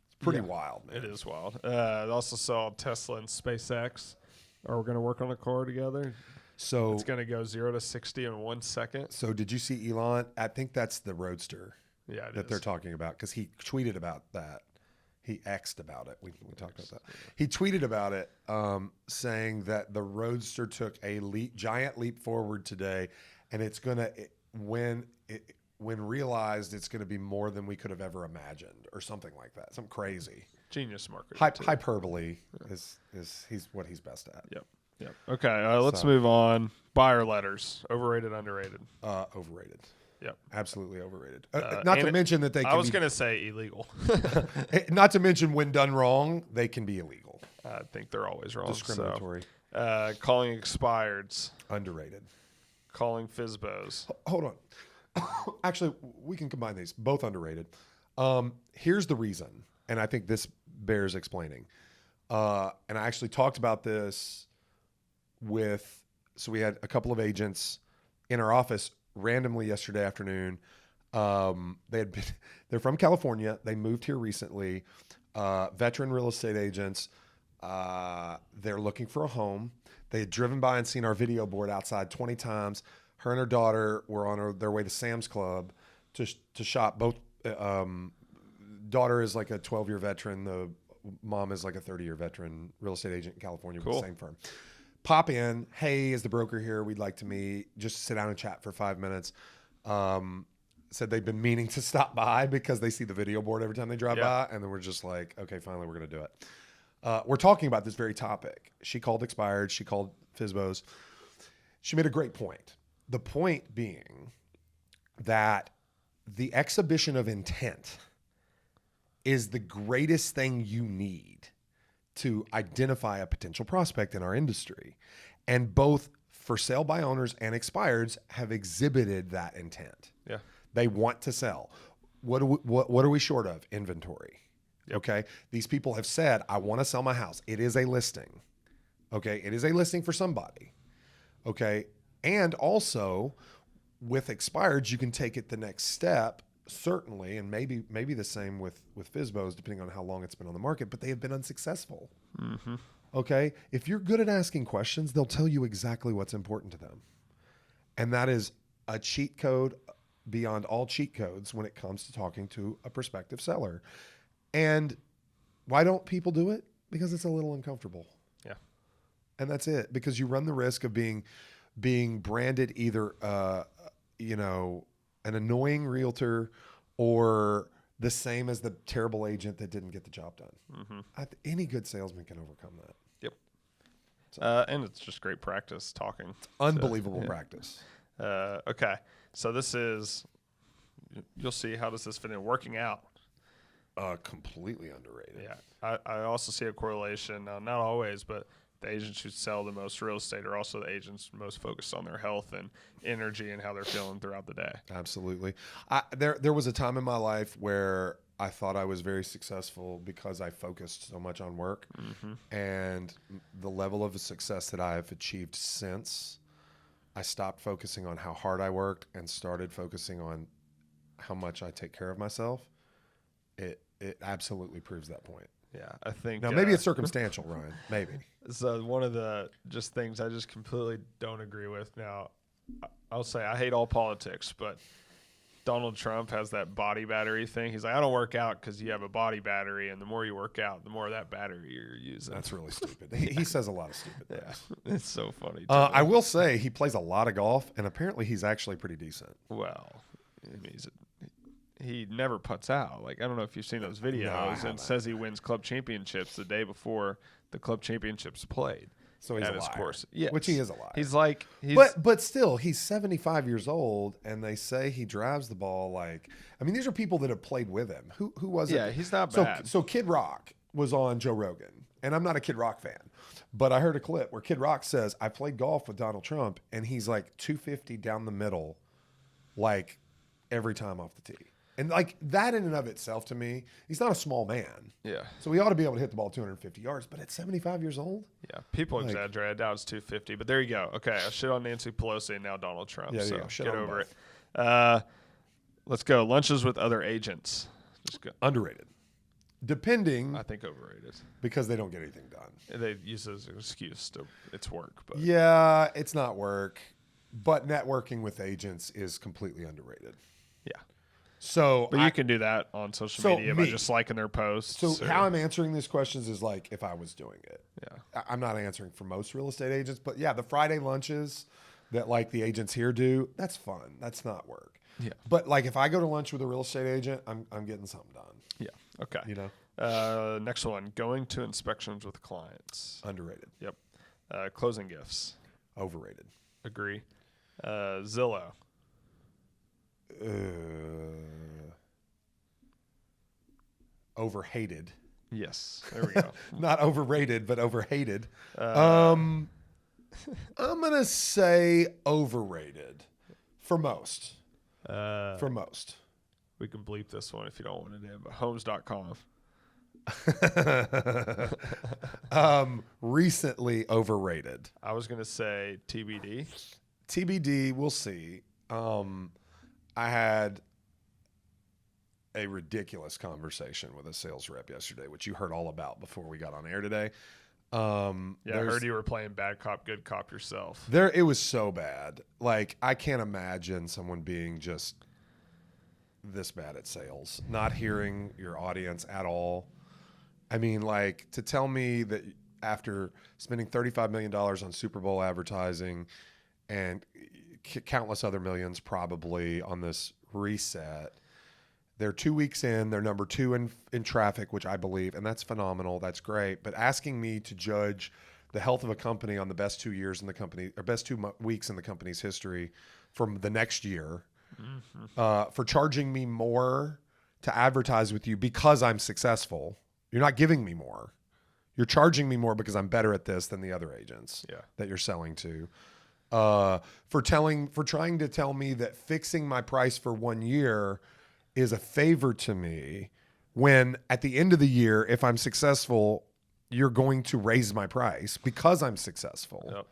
S3: It's pretty wild, man.
S4: It is wild. I also saw Tesla and SpaceX are going to work on a car together.
S3: So
S4: It's going to go 0 to 60 in 1 second.
S3: So did you see Elon? I think that's the Roadster.
S4: Yeah,
S3: that they're talking about, because he tweeted about that. He X'd about it. We talked about that. He tweeted about it, saying that the Roadster took a giant leap forward today, and it's gonna when realized, it's gonna be more than we could have ever imagined, or something like that. Something crazy.
S4: Genius marketing.
S3: Hyperbole is he's what he's best at.
S4: Yep. Okay, let's move on. Buyer letters. Overrated, underrated.
S3: Overrated.
S4: Yep.
S3: Absolutely overrated. Not to mention that they can
S4: I was going to say illegal.
S3: not to mention when done wrong, they can be illegal.
S4: I think they're always wrong.
S3: Discriminatory.
S4: So, calling expireds.
S3: Underrated.
S4: Calling FSBOs.
S3: Hold on. Actually, we can combine these. Both underrated. Here's the reason, and I think this bears explaining. And I actually talked about this so we had a couple of agents in our office randomly yesterday afternoon. They're from California. They moved here recently. Veteran real estate agents. They're looking for a home. They had driven by and seen our video board outside 20 times. Her and her daughter were on their way to Sam's Club to shop. Both daughter is like a 12-year veteran. The mom is like a 30-year veteran real estate agent in California with the same firm. Pop in. Hey, is the broker here? We'd like to meet. Just sit down and chat for 5 minutes. Said they've been meaning to stop by because they see the video board every time they drive by. And then we're just like, okay, finally, we're going to do it. We're talking about this very topic. She called expired. She called FSBOs. She made a great point. The point being that the exhibition of intent is the greatest thing you need to identify a potential prospect in our industry. And both for sale by owners and expireds have exhibited that intent.
S4: Yeah.
S3: They want to sell. What are we short of? Inventory.
S4: Yep.
S3: Okay. These people have said, I want to sell my house. It is a listing. Okay. It is a listing for somebody. Okay. And also with expireds, you can take it the next step, certainly, and maybe the same with FSBOs, depending on how long it's been on the market, but they have been unsuccessful.
S4: Mm-hmm.
S3: Okay. If you're good at asking questions, they'll tell you exactly what's important to them. And that is a cheat code beyond all cheat codes when it comes to talking to a prospective seller. And why don't people do it? Because it's a little uncomfortable.
S4: Yeah.
S3: And that's it. Because you run the risk of being branded either, an annoying realtor or the same as the terrible agent that didn't get the job done.
S4: Mm-hmm.
S3: Any good salesman can overcome that.
S4: Yep. And it's just great practice talking.
S3: Unbelievable practice.
S4: Okay. So this is, you'll see how does this fit in working out.
S3: Completely underrated.
S4: Yeah. I also see a correlation, not always, but the agents who sell the most real estate are also the agents most focused on their health and energy and how they're feeling throughout the day.
S3: Absolutely. There was a time in my life where I thought I was very successful because I focused so much on work. Mm-hmm. And the level of success that I have achieved since, I stopped focusing on how hard I worked and started focusing on how much I take care of myself. It absolutely proves that point.
S4: Yeah, I think
S3: now maybe it's circumstantial, Ryan. Maybe.
S4: So one of the just things I just completely don't agree with. Now, I'll say I hate all politics, but Donald Trump has that body battery thing. He's like, I don't work out because you have a body battery, and the more you work out, the more of that battery you're using.
S3: That's really stupid. He says a lot of stupid things.
S4: Yeah, it's so funny.
S3: I will say he plays a lot of golf, and apparently he's actually pretty decent.
S4: Well, I mean, he never puts out. Like, I don't know if you've seen those videos, and says he wins club championships the day before the club championships played.
S3: So he's
S4: at
S3: a
S4: his
S3: liar.
S4: course. Yes.
S3: Which he is a liar.
S4: He's like,
S3: but still, he's 75 years old, and they say he drives the ball like. I mean, these are people that have played with him. Who was it?
S4: Yeah, he's not bad.
S3: So Kid Rock was on Joe Rogan, and I'm not a Kid Rock fan, but I heard a clip where Kid Rock says, "I played golf with Donald Trump, and he's like 250 down the middle, like every time off the tee." And like that in and of itself, to me, he's not a small man.
S4: Yeah.
S3: So he ought to be able to hit the ball 250 yards. But at 75 years old,
S4: yeah, people exaggerate. I doubt it's 250. But there you go. Okay, I shit on Nancy Pelosi and now Donald Trump.
S3: Yeah,
S4: so
S3: yeah, shit
S4: get
S3: on
S4: over
S3: both.
S4: it. Let's go. Lunches with other agents. Just go.
S3: Underrated. Depending,
S4: I think overrated.
S3: because they don't get anything done.
S4: They use it as an excuse to it's work. But
S3: Yeah, it's not work. But networking with agents is completely underrated.
S4: yeah.
S3: So,
S4: But you can do that on social media by just liking their posts.
S3: So how I'm answering these questions is like if I was doing it.
S4: Yeah.
S3: I'm not answering for most real estate agents, but yeah, the Friday lunches that like the agents here do, that's fun. That's not work.
S4: Yeah.
S3: But like if I go to lunch with a real estate agent, I'm getting something done.
S4: Yeah. Okay.
S3: You know?
S4: Next one, going to inspections with clients.
S3: Underrated.
S4: Yep. Closing gifts.
S3: Overrated.
S4: Agree. Zillow.
S3: Overhated.
S4: Yes. There we go.
S3: Not overrated, but overhated. I'm gonna say overrated for most. For most.
S4: We can bleep this one if you don't want it in, but homes.com.
S3: Recently overrated.
S4: I was going to say TBD.
S3: TBD, we'll see. I had a ridiculous conversation with a sales rep yesterday, which you heard all about before we got on air today.
S4: I heard you were playing bad cop, good cop yourself.
S3: It was so bad. Like, I can't imagine someone being just this bad at sales, not hearing your audience at all. I mean, like, to tell me that after spending $35 million on Super Bowl advertising and countless other millions probably on this reset, they're 2 weeks in, they're number 2 in traffic, which I believe, and that's phenomenal. That's great. But asking me to judge the health of a company on the best 2 years in the company, or best 2 weeks in the company's history from the next year, for charging me more to advertise with you because I'm successful. You're not giving me more. You're charging me more because I'm better at this than the other agents that you're selling to. For trying to tell me that fixing my price for 1 year is a favor to me, when at the end of the year, if I'm successful, you're going to raise my price because I'm successful.
S4: Yep.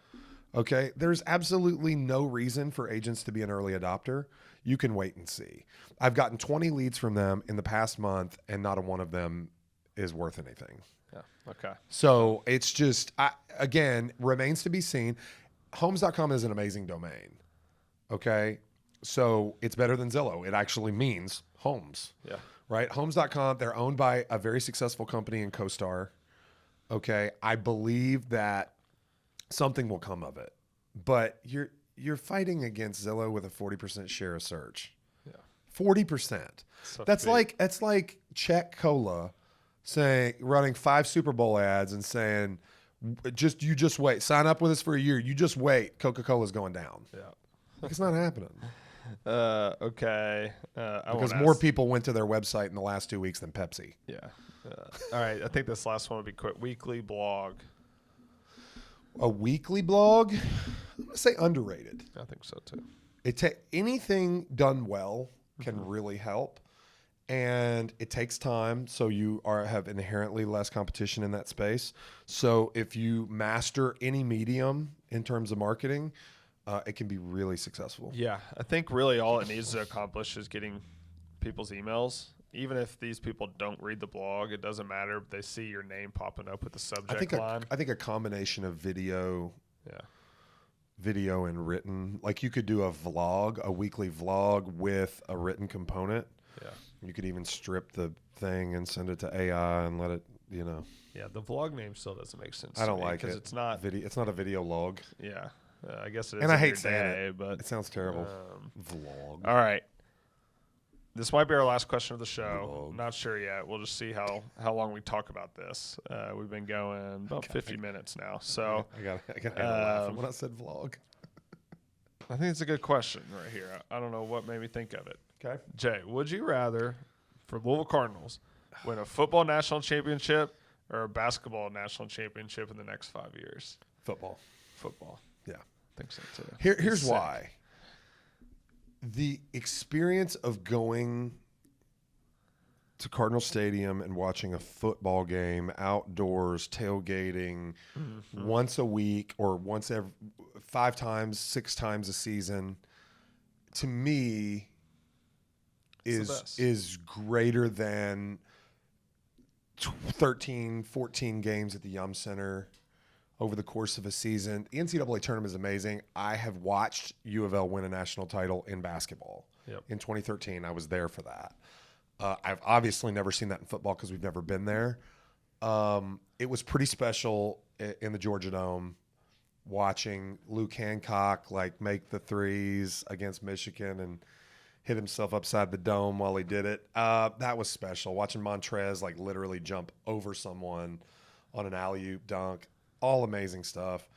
S3: Okay. There's absolutely no reason for agents to be an early adopter. You can wait and see. I've gotten 20 leads from them in the past month, and not a one of them is worth anything.
S4: Yeah. Okay.
S3: So it's just, again, remains to be seen. Homes.com is an amazing domain. Okay. So it's better than Zillow. It actually means homes.
S4: Yeah.
S3: Right. Homes.com, they're owned by a very successful company in CoStar. Okay. I believe that something will come of it, but you're fighting against Zillow with a 40% share of search. Yeah. 40%. That's like Czech Cola running 5 Super Bowl ads and saying, you just wait, sign up with us for a year. You just wait. Coca-Cola's going down. Yeah. It's not happening.
S4: Okay.
S3: Because more people went to their website in the last 2 weeks than Pepsi.
S4: Yeah. All right. I think this last one would be quick. Weekly blog.
S3: A weekly blog? I'm going to say underrated.
S4: I think so too.
S3: Anything done well can really help. And it takes time, so you have inherently less competition in that space. So if you master any medium in terms of marketing, it can be really successful.
S4: Yeah, I think really all it needs to accomplish is getting people's emails. Even if these people don't read the blog, it doesn't matter. They see your name popping up with the subject line.
S3: I think a combination of video and written, like you could do a weekly vlog with a written component.
S4: Yeah.
S3: You could even strip the thing and send it to AI and let it,
S4: Yeah, the vlog name still doesn't make sense.
S3: I don't like it
S4: because it's not
S3: video. It's not a video log.
S4: Yeah, I guess it is.
S3: And I hate saying
S4: it, but
S3: it sounds terrible. Vlog.
S4: All right, this might be our last question of the show. Not sure yet. We'll just see how long we talk about this. We've been going about 50 minutes now, so
S3: I got laughing when I said vlog.
S4: I think it's a good question right here. I don't know what made me think of it.
S3: Okay.
S4: Jay, would you rather, for Louisville Cardinals, win a football national championship or a basketball national championship in the next 5 years?
S3: Football.
S4: Yeah,
S3: Yeah.
S4: I think so too.
S3: Here's why. The experience of going to Cardinal Stadium and watching a football game outdoors, tailgating once a week or once every 5 times, 6 times a season, to me is greater than 13, 14 games at the Yum Center over the course of a season. The NCAA tournament is amazing. I have watched U of L win a national title in basketball. In 2013. I was there for that. I've obviously never seen that in football because we've never been there. It was pretty special in the Georgia Dome watching Luke Hancock make the threes against Michigan and hit himself upside the dome while he did it. That was special. Watching Montrez literally jump over someone on an alley-oop dunk. All amazing stuff.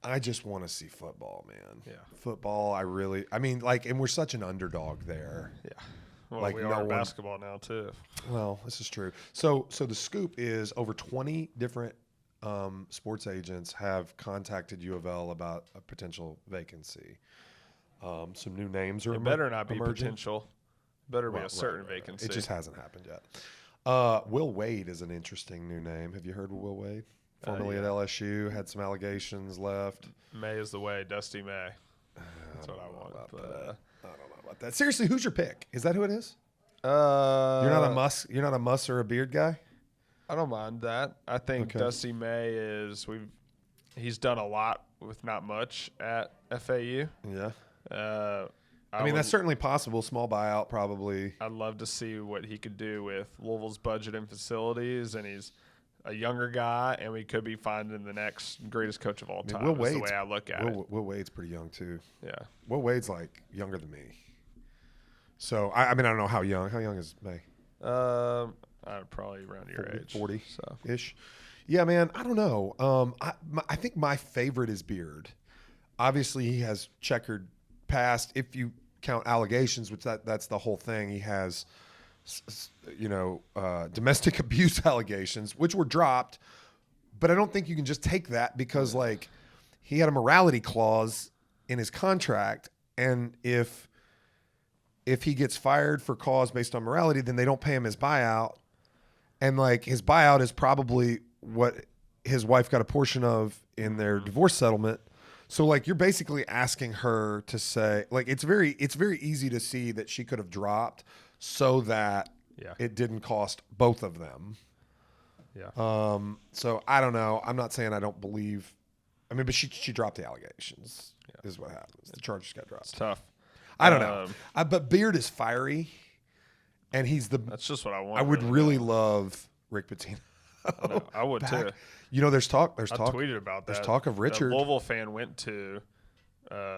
S3: I just want to see football, man. Yeah. Football, and we're such an underdog there.
S4: Yeah. Well, we are basketball now too.
S3: Well, this is true. So the scoop is over 20 different sports agents have contacted U of L about a potential vacancy. Some new names are
S4: It better not be
S3: emerging.
S4: Potential. Better be a certain vacancy.
S3: It just hasn't happened yet. Will Wade is an interesting new name. Have you heard of Will Wade? Formerly at LSU, had some allegations left.
S4: May is the way, Dusty May. That's what I want.
S3: I don't know about that. Seriously, who's your pick? Is that who it is?
S4: You're
S3: You're not a muss or a beard guy?
S4: I don't mind that. I think Dusty May he's done a lot with not much at FAU.
S3: Yeah.
S4: I mean,
S3: that's certainly possible. Small buyout, probably.
S4: I'd love to see what he could do with Louisville's budget and facilities, and he's a younger guy, and we could be finding the next greatest coach of all time. That's the way I look at it.
S3: Will Wade's pretty young, too.
S4: Yeah.
S3: Will Wade's younger than me. So, I don't know how young. How young is May?
S4: Probably around your age.
S3: 40-ish. Yeah, man, I don't know. I think my favorite is Beard. Obviously, he has checkered past. If you count allegations, which that's the whole thing, he has, domestic abuse allegations, which were dropped, but I don't think you can just take that because like he had a morality clause in his contract, and if he gets fired for cause based on morality, then they don't pay him his buyout, and like his buyout is probably what his wife got a portion of in their divorce settlement. So like you're basically asking her to say, like it's very easy to see that she could have dropped so that it didn't cost both of them.
S4: Yeah.
S3: So I don't know. I'm not saying I don't believe. I mean, but she dropped the allegations. Is what happens. The charges got dropped.
S4: It's tough.
S3: I don't know. But Beard is fiery, and
S4: That's just what I want.
S3: I would really love Rick Pitino.
S4: I would too.
S3: You know, there's talk.
S4: I tweeted about that.
S3: There's talk of Richard.
S4: A Louisville fan went to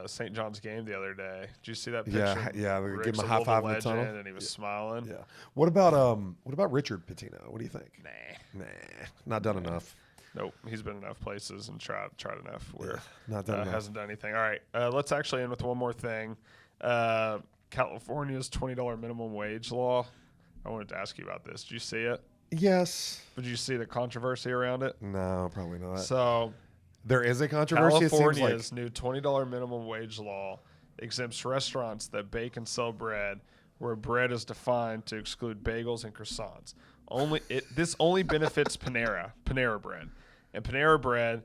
S4: St. John's game the other day. Did you see that picture?
S3: Yeah. They
S4: Rick's
S3: give him a high five in the
S4: legend,
S3: tunnel,
S4: and he was smiling.
S3: Yeah. What about Richard Pitino? What do you think? Nah, not done enough.
S4: Nope, he's been enough places and tried enough where
S3: not done enough.
S4: Hasn't done anything. All right, let's actually end with one more thing. California's $20 minimum wage law. I wanted to ask you about this. Did you see it?
S3: Yes.
S4: Did you see the controversy around it?
S3: No, probably not.
S4: So
S3: there is a controversy.
S4: California's new $20 minimum wage law exempts restaurants that bake and sell bread where bread is defined to exclude bagels and croissants. This only benefits Panera Bread. And Panera Bread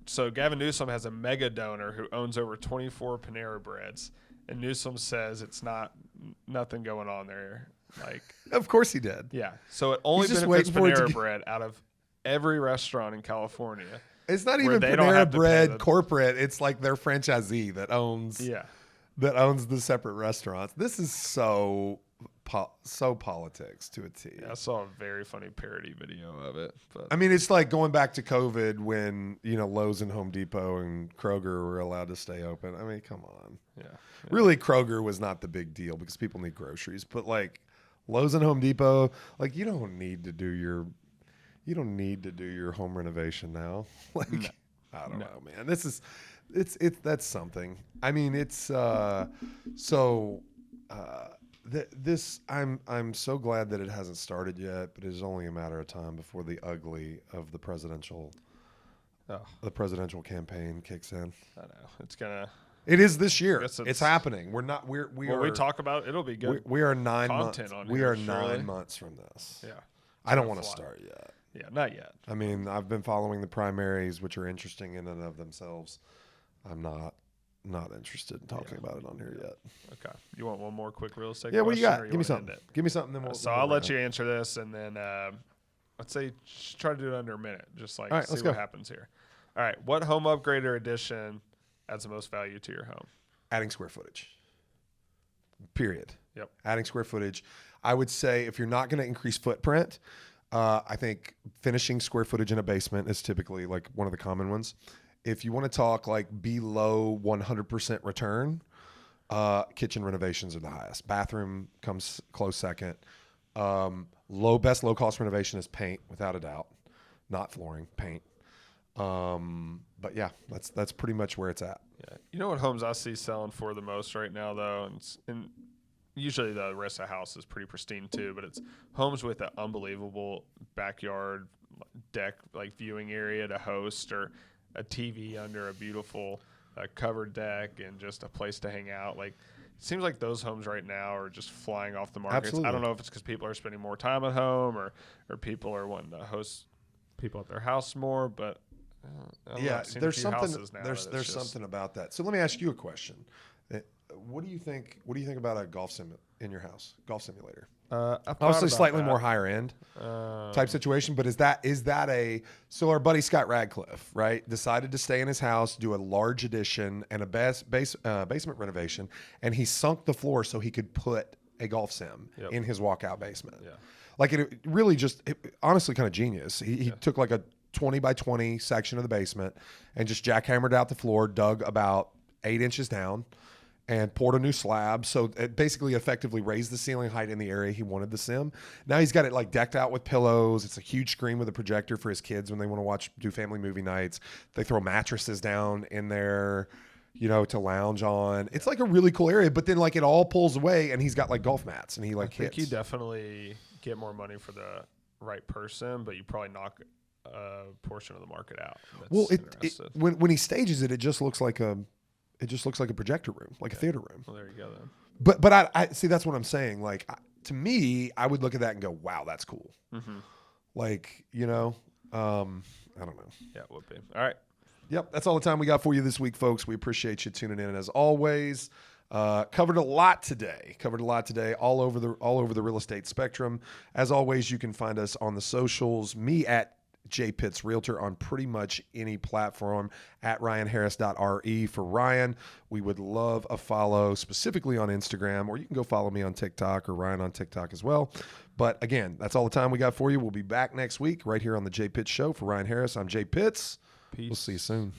S4: so Gavin Newsom has a mega donor who owns over 24 Panera Breads. And Newsom says it's nothing going on there. Like,
S3: of course he did.
S4: Yeah. So it only benefits Panera Bread out of every restaurant in California.
S3: It's not even Panera Bread corporate. It's like their franchisee that owns the separate restaurants. This is so politics to a T.
S4: Yeah, I saw a very funny parody video of it. But
S3: I mean, it's like going back to COVID when, Lowe's and Home Depot and Kroger were allowed to stay open. I mean, come on.
S4: Yeah.
S3: Really, Kroger was not the big deal because people need groceries. But like Lowe's and Home Depot, like you don't need to do your home renovation now. Like I don't know, man. That's something. I mean, it's I'm so glad that it hasn't started yet, but it is only a matter of time before the ugly of the presidential campaign kicks in.
S4: I know
S3: it is this year. It's happening.
S4: We talk about it'll be good.
S3: We are 9 months.
S4: We
S3: are 9 months from this.
S4: Yeah.
S3: I don't want to start yet.
S4: Yeah, not yet.
S3: I mean, I've been following the primaries, which are interesting in and of themselves. I'm not interested in talking about it on here yet.
S4: Okay. You want one more quick real estate?
S3: Yeah. What do you got?
S4: You
S3: Give me something. Give me something. Then
S4: I'll let you answer this, and then let's say try to do it under a minute, just like see what happens here. All right. What home upgrade or addition adds the most value to your home?
S3: Adding square footage. Period.
S4: Yep.
S3: Adding square footage. I would say if you're not going to increase footprint, I think finishing square footage in a basement is typically like one of the common ones. If you want to talk like below 100% return, kitchen renovations are the highest. Bathroom comes close second. Low cost renovation is paint, without a doubt. Not flooring, paint. But yeah, that's pretty much where it's at.
S4: Yeah. You know what homes I see selling for the most right now, though, and usually the rest of the house is pretty pristine too, but it's homes with an unbelievable backyard deck, like viewing area to host, or a TV under a beautiful covered deck and just a place to hang out. Like, it seems like those homes right now are just flying off the market. I don't know if it's because people are spending more time at home or people are wanting to host people at their house more, but
S3: there's something about that. So let me ask you a question. What do you think about a golf sim in your house? Golf simulator. Obviously slightly more higher end type situation, but is that so our buddy Scott Radcliffe, right, decided to stay in his house, do a large addition and a basement renovation, and he sunk the floor so he could put a golf sim in his walkout basement. Yeah. Like it really honestly kind of genius. He took like a 20 by 20 section of the basement and just jackhammered out the floor, dug about 8 inches down, and poured a new slab. So it basically effectively raised the ceiling height in the area he wanted the sim. Now he's got it like decked out with pillows. It's a huge screen with a projector for his kids when they want to do family movie nights. They throw mattresses down in there, to lounge on. It's like a really cool area, but then like it all pulls away and he's got like golf mats and he like hits.
S4: I think you definitely get more money for the right person, but you probably knock portion of the market out. That's
S3: Well,
S4: interested.
S3: when he stages it, it just looks like a projector room, like a theater room.
S4: Well, there you go then.
S3: But I see, that's what I'm saying. Like, to me, I would look at that and go, wow, that's cool.
S4: Mm-hmm.
S3: Like, I don't know.
S4: Yeah, it would be. All right.
S3: Yep, that's all the time we got for you this week, folks. We appreciate you tuning in, and as always, covered a lot today. All over the real estate spectrum. As always, you can find us on the socials. Me at J Pitts Realtor on pretty much any platform, at RyanHarris.re for Ryan. We would love a follow, specifically on Instagram, or you can go follow me on TikTok or Ryan on TikTok as well. But again, that's all the time we got for you. We'll be back next week right here on the J Pitts Show. For Ryan Harris, I'm J Pitts.
S4: Peace.
S3: We'll see you soon.